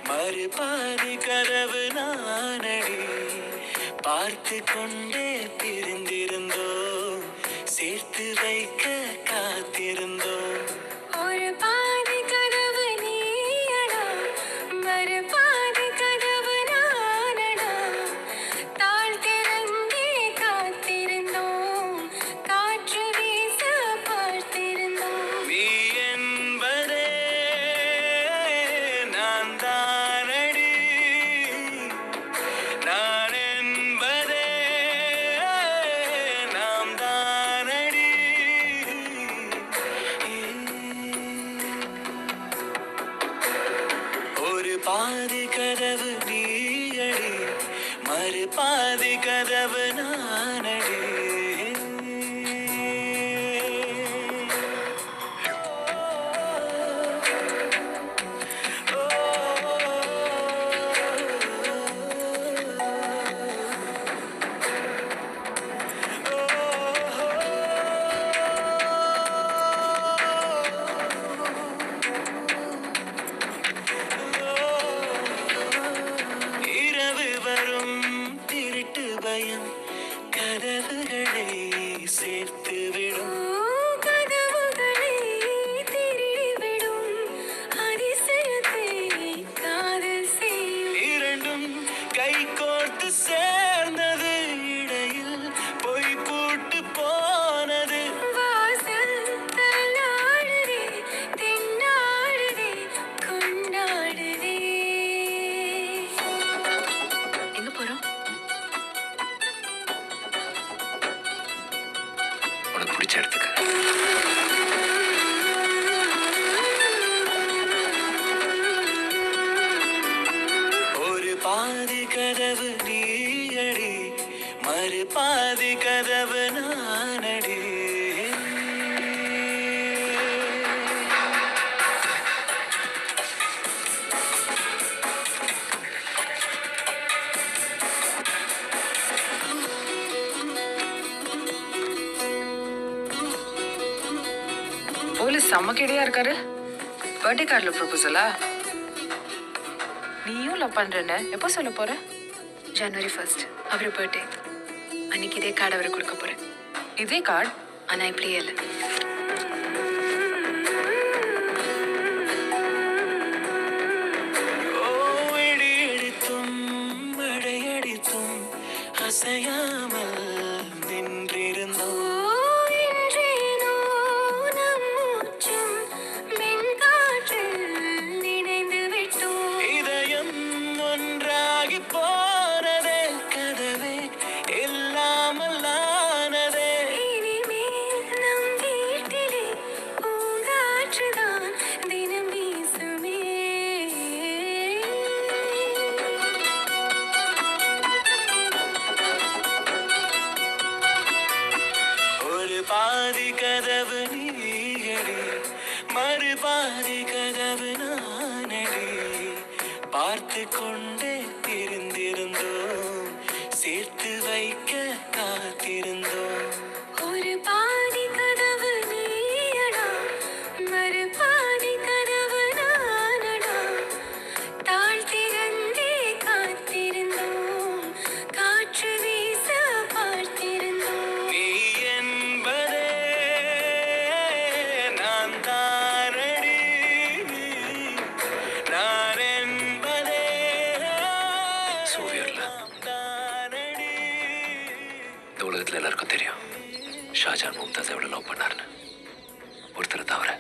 மறுபாதி கதவு நானடி. பார்த்து கொண்டே பிரிந்திருந்தோம், சேர்த்து வைக்க காத்திருந்தோம். ஒரு பாதி கதவு நீயடா, மறுபாதி கதவு நானடா. தாழ் திறந்தே காத்திருந்தோம், காற்று வீச பார்த்திருந்தோம். நீ என்பதே நான் தானடி, நான் என்பதே நாம் தானடி. ஒரு பாதி கதவு நீயடி, மறுபாதி கதவு நானடி. இரவு வரும் திருட்டு பயம் கதவுகளை சேர்த்துவிடும். கதவுகளை திருடிவிடும், அதிசயத்தை காதல் செய்யும். இரண்டும் கை கோர்த்து சேர்ந்தது, இடையில் பொய் பூட்டு போனது. வாசல் தள்ளாடுதே, திண்டாடுதே, கொண்டாடுதே. எங்க போறோம்? உனக்கு பிடிச்ச இடத்துக்கு. ஒரு பாதி கதவு நீயடி, மறுபாதி கதவு நானடி. போலீஸ் செம்ம கேடியா இருக்காரு. பர்த்டே கார்டில் ப்ரொபோசலா? நீயும் லவ் பண்றேன்னு எப்போ சொல்ல போற? ஜனவரி 1 அவர் பர்த்டே அன்னைக்கு இதே கார்டு அவருக்கு கொடுக்க போறேன். இதே கார்டு? ஆனா இப்படியே இல்லை. இடி இடித்தும் மழையடித்தும் அசையாமல் நின்றிருந்தோம். இன்றேனோ நம் மூச்சும் மென்காற்றில் நினைந்து விட்டோம். இதயம் ஒன்றாகி போனதே, கதவே இல்லாமல் ஆனதே. இனிமேல் நம் வீட்டிலே பூங்காற்றுதான் தினம் வீசுமே. ஒரு பாதி கதவு நீயடி, மறுபாதி கதவு நானடி. பார்த்து கொண்டே பிரிந்திருந்தோம், சேர்த்து வைக்க காத்திருந்தோம். ஒரு பாதி கதவு நீயடா, மறுபாதி கதவு நானடா. தாழ் திறந்தே காத்திருந்தோம், காற்று வீச பார்த்திருந்தோம். நீ என்பதே நான் தானடி, நான் என்பதே சூரியன்ல நாம் தானடி. இந்த உலகத்துல எல்லாருக்கும் தெரியும் ஷாஜான் மும்தாஸ் எவ்வளவு லவ் பண்ணாருன்னு. ஒருத்தரை தவிர